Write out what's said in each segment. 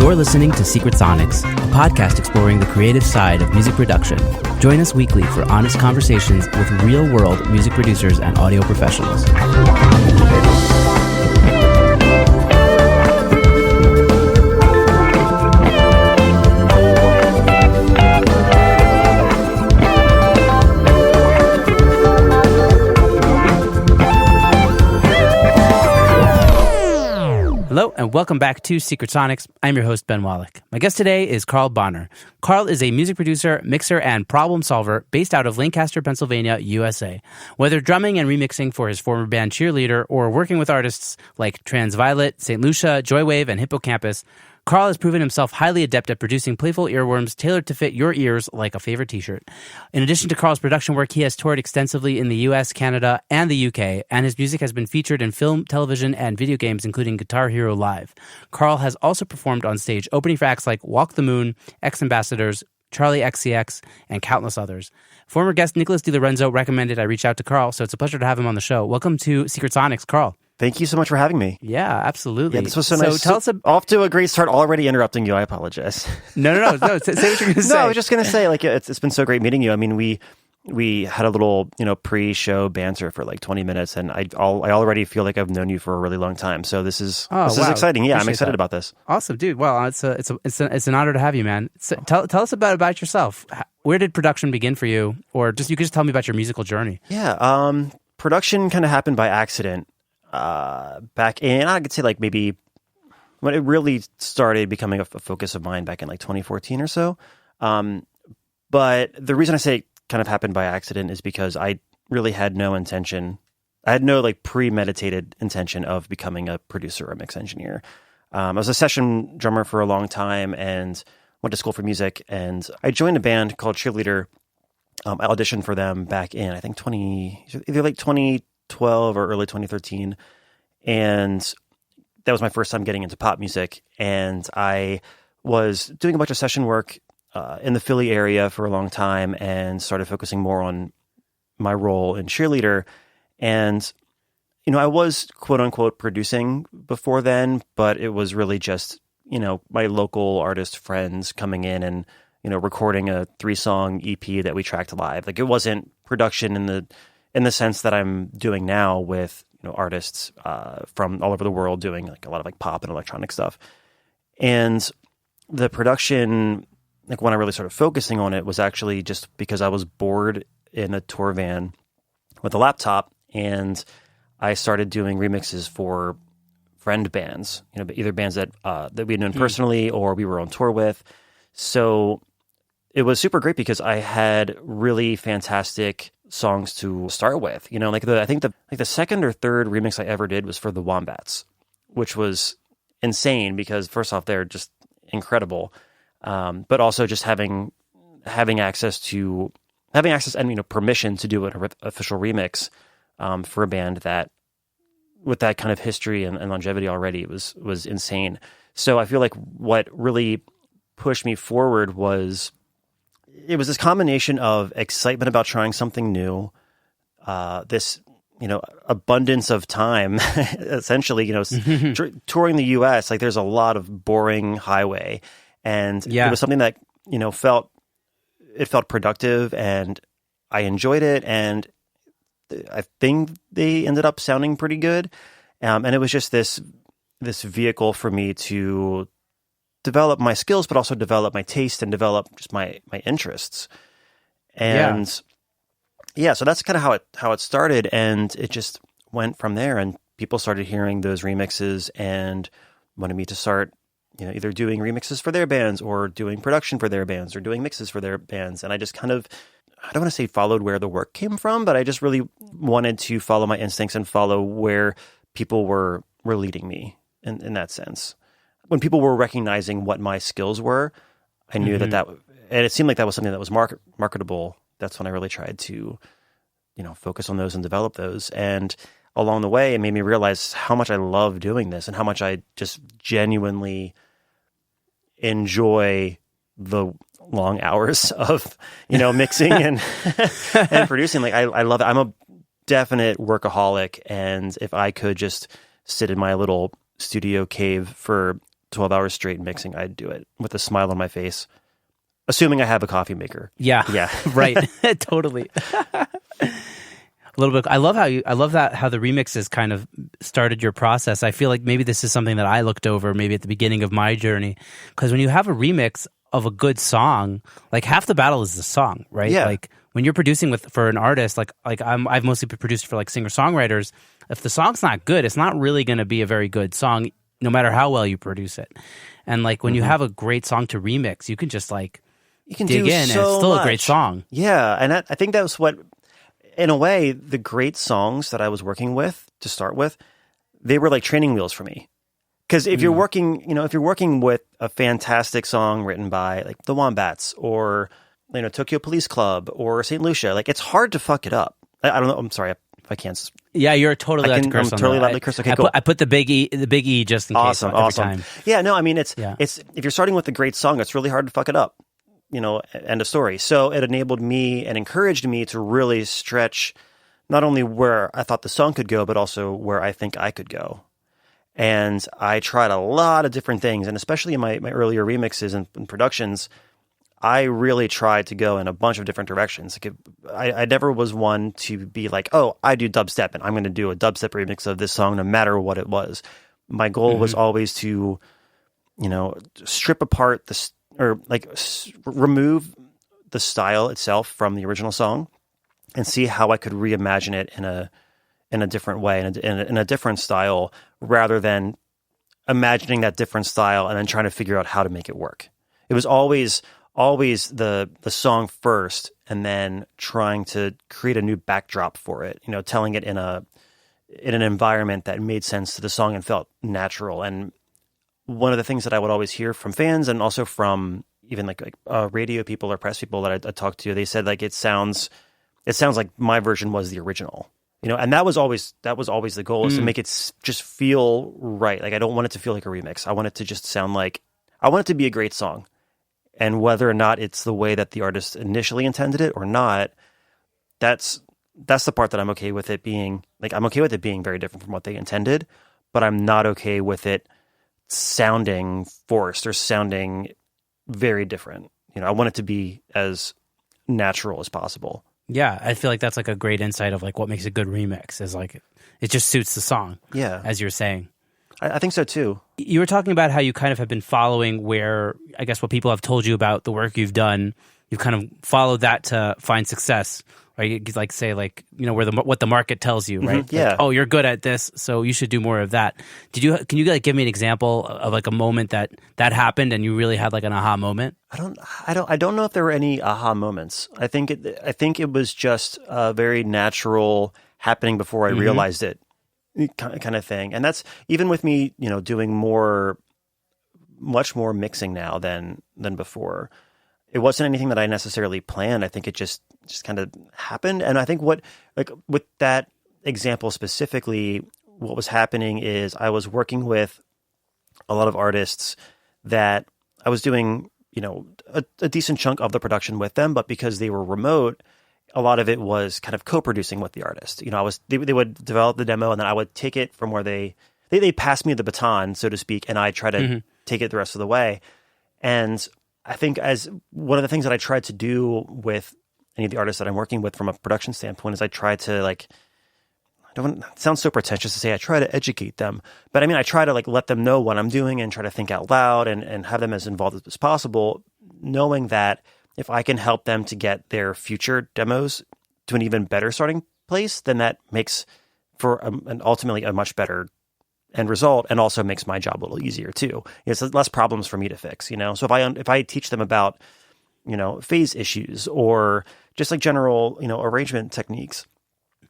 You're listening to Secret Sonics, a podcast exploring the creative side of music production. Join us weekly for honest conversations with real-world music producers and audio professionals. Hello, and welcome back to Secret Sonics. I'm your host, Ben Wallach. My guest today is Carl Bahner. Carl is a music producer, mixer, and problem solver based out of Lancaster, Pennsylvania, USA. Whether drumming and remixing for his former band Cheerleader or working with artists like Transviolet, St. Lucia, Joywave, and Hippocampus, Carl has proven himself highly adept at producing playful earworms tailored to fit your ears like a favorite t-shirt. In addition to Carl's production work, he has toured extensively in the US, Canada, and the UK, and his music has been featured in film, television, and video games, including Guitar Hero Live. Carl has also performed on stage opening for acts like Walk the Moon, X-Ambassadors, Charlie XCX, and countless others. Former guest Nicholas DiLorenzo recommended I reach out to Carl, so it's a pleasure to have him on the show. Welcome to Secret Sonics, Carl. Thank you so much for having me. Yeah, absolutely. Yeah, this was so nice. Tell us off to a great start. Already interrupting you. I apologize. No. Say what you're going to say. No, I was just going to say, like, it's been so great meeting you. I mean, we had a little, pre-show banter for like 20 minutes, and I already feel like I've known you for a really long time. So this is exciting. Yeah, I'm excited about this. Awesome, dude. Well, it's an honor to have you, man. So tell us about yourself. Where did production begin for you, or you could just tell me about your musical journey? Yeah, production kind of happened by accident. Back in, I could say like maybe when it really started becoming a focus of mine back in like 2014 or so. But the reason I say it kind of happened by accident is because I really had no intention. I had no like premeditated intention of becoming a producer or a mix engineer. I was a session drummer for a long time and went to school for music. And I joined a band called Cheerleader. I auditioned for them back in, I think either like 2012 or early 2013, and that was my first time getting into pop music. And I was doing a bunch of session work in the Philly area for a long time, and started focusing more on my role in Cheerleader. And I was quote unquote producing before then, but it was really just my local artist friends coming in and recording a 3-song EP that we tracked live. Like, it wasn't production in the sense that I'm doing now with artists from all over the world doing like a lot of like pop and electronic stuff. And the production, like when I really started focusing on it, was actually just because I was bored in a tour van with a laptop, and I started doing remixes for friend bands, either bands that we had known personally or we were on tour with. So it was super great because I had really fantastic songs to start with. I think the second or third remix I ever did was for the Wombats, which was insane because first off, they're just incredible, but also just having access and permission to do an official remix for a band that with that kind of history and longevity already was insane. So I feel like what really pushed me forward was this combination of excitement about trying something new, this, abundance of time, essentially, touring the US, like there's a lot of boring highway, and it was something that, felt productive, and I enjoyed it. And I think they ended up sounding pretty good. And it was just this vehicle for me to develop my skills, but also develop my taste and develop just my interests. And so that's kind of how it started, and it just went from there. And people started hearing those remixes and wanted me to start, either doing remixes for their bands or doing production for their bands or doing mixes for their bands. And I just kind of, I don't want to say followed where the work came from, but I just really wanted to follow my instincts and follow where people were leading me in that sense. When people were recognizing what my skills were, I knew that and it seemed like that was something that was marketable. That's when I really tried to, focus on those and develop those. And along the way, it made me realize how much I love doing this and how much I just genuinely enjoy the long hours of, mixing and producing. Like I love it. I'm a definite workaholic. And if I could just sit in my little studio cave for 12 hours straight mixing, I'd do it with a smile on my face, assuming I have a coffee maker. Yeah. Right. Totally. A little bit. I love how how the remixes kind of started your process. I feel like maybe this is something that I looked over maybe at the beginning of my journey, because when you have a remix of a good song, like half the battle is the song, right? Yeah. Like when you're producing for an artist, I've mostly produced for like singer-songwriters. If the song's not good, it's not really going to be a very good song, no matter how well you produce it. And like when you have a great song to remix, you can just like you can dig do in, so and it's still much. a great song. Yeah, and I think that was what, in a way, the great songs that I was working with to start with, they were like training wheels for me. Because if you're working, if you're working with a fantastic song written by like the Wombats or Tokyo Police Club or St. Lucia, like it's hard to fuck it up. I don't know. I'm sorry if I can't. Yeah, you're totally allowed to curse. I'm totally allowed to curse. Okay, cool. I put the big E just in case. Every time. Yeah, no, I mean it's if you're starting with a great song, it's really hard to fuck it up. End of story. So it enabled me and encouraged me to really stretch not only where I thought the song could go, but also where I think I could go. And I tried a lot of different things, and especially in my earlier remixes and productions, I really tried to go in a bunch of different directions. Like I never was one to be like, oh, I do dubstep, and I'm going to do a dubstep remix of this song no matter what it was. My goal was always to, strip apart this, or like remove the style itself from the original song and see how I could reimagine it in a different way, in a different style, rather than imagining that different style and then trying to figure out how to make it work. It was always the song first, and then trying to create a new backdrop for it, telling it in an environment that made sense to the song and felt natural. And one of the things that I would always hear from fans, and also from even like radio people or press people that I talked to, they said like it sounds like my version was the original, and that was always the goal, is to make it just feel right. Like I don't want it to feel like a remix. I want it to just sound like, I want it to be a great song, and whether or not it's the way that the artist initially intended it or not, that's the part that I'm okay with it being. Like I'm okay with it being very different from what they intended, but I'm not okay with it sounding forced or sounding very different. I want it to be as natural as possible. Yeah, I feel like that's like a great insight of like what makes a good remix is like it just suits the song. Yeah, as you're saying. I think so too. You were talking about how you kind of have been following where, I guess, what people have told you about the work you've done. You've kind of followed that to find success, right? Like say, like what the market tells you, right? Yeah. Like, oh, you're good at this, so you should do more of that. Can you like give me an example of like a moment that happened and you really had like an aha moment? I don't know if there were any aha moments. I think it was just a very natural happening before I realized it, kind of thing. And that's even with me, doing much more mixing now than before. It wasn't anything that I necessarily planned. I think it just kind of happened. And I think with that example specifically, what was happening is I was working with a lot of artists that I was doing, a decent chunk of the production with them, but because they were remote, a lot of it was kind of co-producing with the artist. They would develop the demo, and then I would take it from where they passed me the baton, so to speak, and I try to take it the rest of the way. And I think as one of the things that I tried to do with any of the artists that I'm working with from a production standpoint is I try to it sounds so pretentious to say I try to educate them, but I mean, I try to like let them know what I'm doing and try to think out loud and have them as involved as possible, knowing that if I can help them to get their future demos to an even better starting place, then that makes for ultimately a much better end result, and also makes my job a little easier too. It's less problems for me to fix, So if I teach them about, phase issues or just like general, arrangement techniques,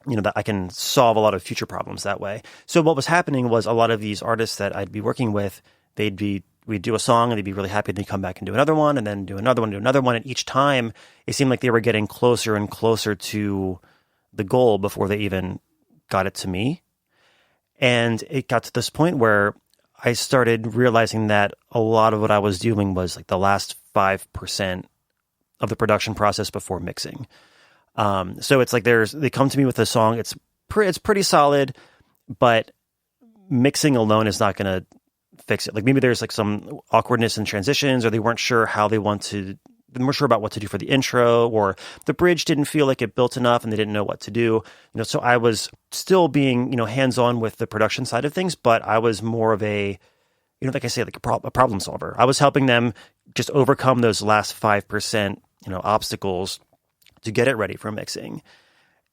that I can solve a lot of future problems that way. So what was happening was a lot of these artists that I'd be working with, we'd do a song and they'd be really happy, and they'd come back and do another one, and then do another one. And each time it seemed like they were getting closer and closer to the goal before they even got it to me. And it got to this point where I started realizing that a lot of what I was doing was like the last 5% of the production process before mixing. So it's like they come to me with a song. It's pretty solid, but mixing alone is not going to fix it. Like maybe there's like some awkwardness in transitions, or they weren't sure how they want to. They weren't sure about what to do for the intro, or the bridge didn't feel like it built enough, and they didn't know what to do. So I was still being hands-on with the production side of things, but I was more of a like I say, like a problem solver. I was helping them just overcome those last 5%, obstacles to get it ready for mixing.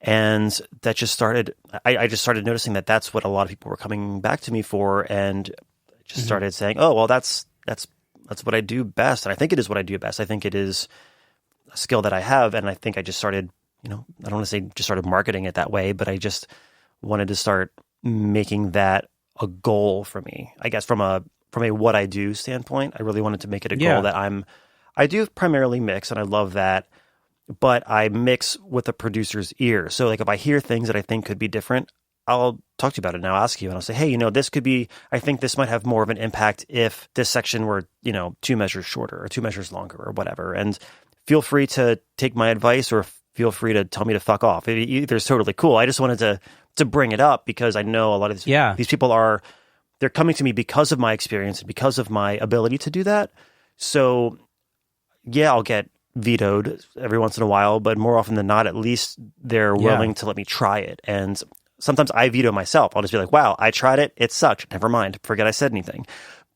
And that just started, I just started noticing that that's what a lot of people were coming back to me for, and just started saying, oh, well, that's what I do best. And I think it is what I do best. I think it is a skill that I have. And I think I just started, I don't want to say just started marketing it that way, but I just wanted to start making that a goal for me. I guess from a what I do standpoint, I really wanted to make it a goal that I do primarily mix, and I love that. But I mix with the producer's ear. So like if I hear things that I think could be different, I'll talk to you about it and I'll ask you and I'll say, hey, this could be, I think this might have more of an impact if this section were, 2 measures shorter or 2 measures longer or whatever. And feel free to take my advice or feel free to tell me to fuck off. Either is totally cool. I just wanted to bring it up because I know a lot of these people they're coming to me because of my experience and because of my ability to do that. So yeah, I'll get vetoed every once in a while, but more often than not, at least they're willing to let me try it. And sometimes I veto myself. I'll just be like, wow, I tried it. It sucked. Never mind. Forget I said anything.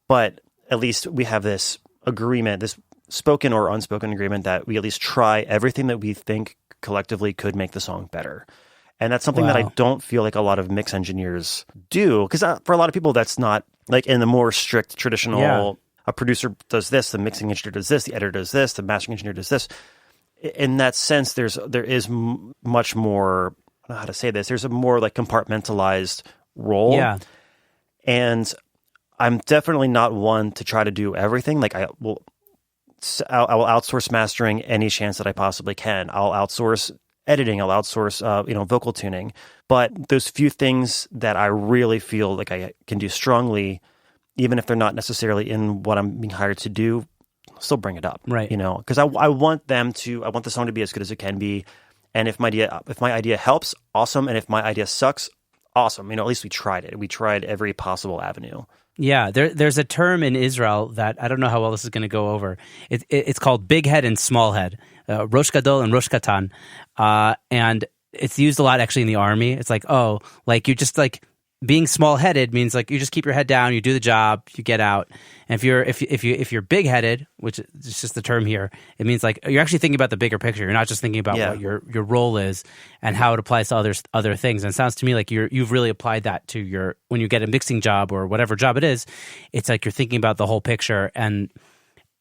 But at least we have this agreement, this spoken or unspoken agreement that we at least try everything that we think collectively could make the song better. And that's something that I don't feel like a lot of mix engineers do. Because for a lot of people, that's not like in the more strict traditional a producer does this, the mixing engineer does this, the editor does this, the mastering engineer does this. In that sense, there is much more, I don't know how to say this, there's a more like compartmentalized role. Yeah. And I'm definitely not one to try to do everything. Like I will outsource mastering any chance that I possibly can. I'll outsource editing, I'll outsource vocal tuning. But those few things that I really feel like I can do strongly, even if they're not necessarily in what I'm being hired to do, I'll still bring it up, right? Because I want the song to be as good as it can be, and if my idea helps, awesome, and if my idea sucks, awesome. At least we tried it. We tried every possible avenue. Yeah, there's a term in Israel that I don't know how well this is going to go over. It's called big head and small head, rosh gadol and rosh katan, and it's used a lot actually in the army. It's like, oh, like you're just like. Being small-headed means like you just keep your head down, you do the job, you get out. And if you're big-headed, which is just the term here, it means like you're actually thinking about the bigger picture. You're not just thinking about what your role is and how it applies to other things. And it sounds to me like you've really applied that to when you get a mixing job or whatever job it is. It's like you're thinking about the whole picture, and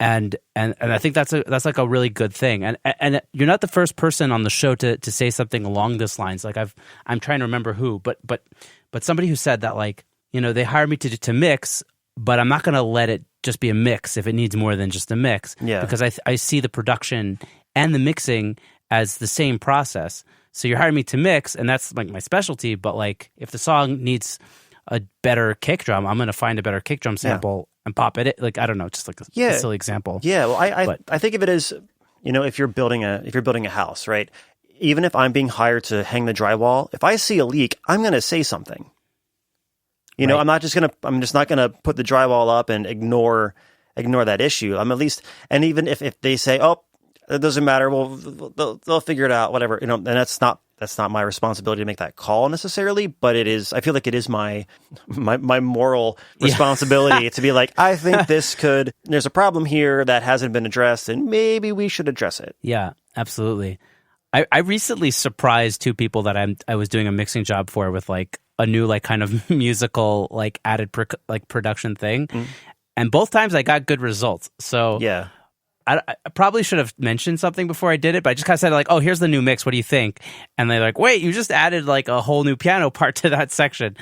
I think that's like a really good thing. And you're not the first person on the show to say something along this lines. Like I'm trying to remember who, but somebody who said that, like, they hired me to mix, but I'm not going to let it just be a mix if it needs more than just a mix. Yeah. Because I see the production and the mixing as the same process. So you're hiring me to mix, and that's like my specialty. But like, if the song needs a better kick drum, I'm going to find a better kick drum sample and pop it. Like, I don't know, just like a silly example. Yeah. Well, I think of it as, if you're building a house, right? Even if I'm being hired to hang the drywall, if I see a leak, I'm going to say something. Right. I'm just not gonna put the drywall up and ignore that issue. I'm at least, and even if they say, oh, it doesn't matter, well, they'll figure it out, whatever. And that's not my responsibility to make that call necessarily, but it is. I feel like it is my moral responsibility to be like, I think there's a problem here that hasn't been addressed, and maybe we should address it. Yeah, absolutely. I recently surprised 2 people that I was doing a mixing job for with like a new like kind of musical like added production thing, and both times I got good results. So yeah, I probably should have mentioned something before I did it, but I just kind of said like, oh, here's the new mix. What do you think? And they're like, wait, you just added like a whole new piano part to that section.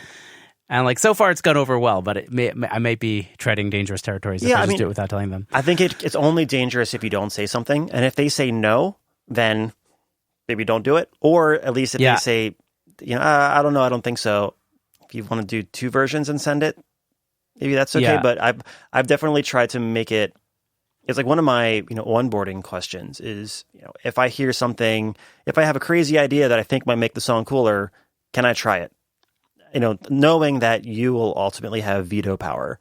And like so far it's gone over well, but I might be treading dangerous territories if I just do it without telling them. I think it's only dangerous if you don't say something, and if they say no, then maybe don't do it. Or at least if they say, I don't know, I don't think so. If you want to do 2 versions and send it, maybe that's okay. Yeah. But I've definitely tried to make it. It's like one of my onboarding questions is if I hear something, if I have a crazy idea that I think might make the song cooler, can I try it? Knowing that you will ultimately have veto power.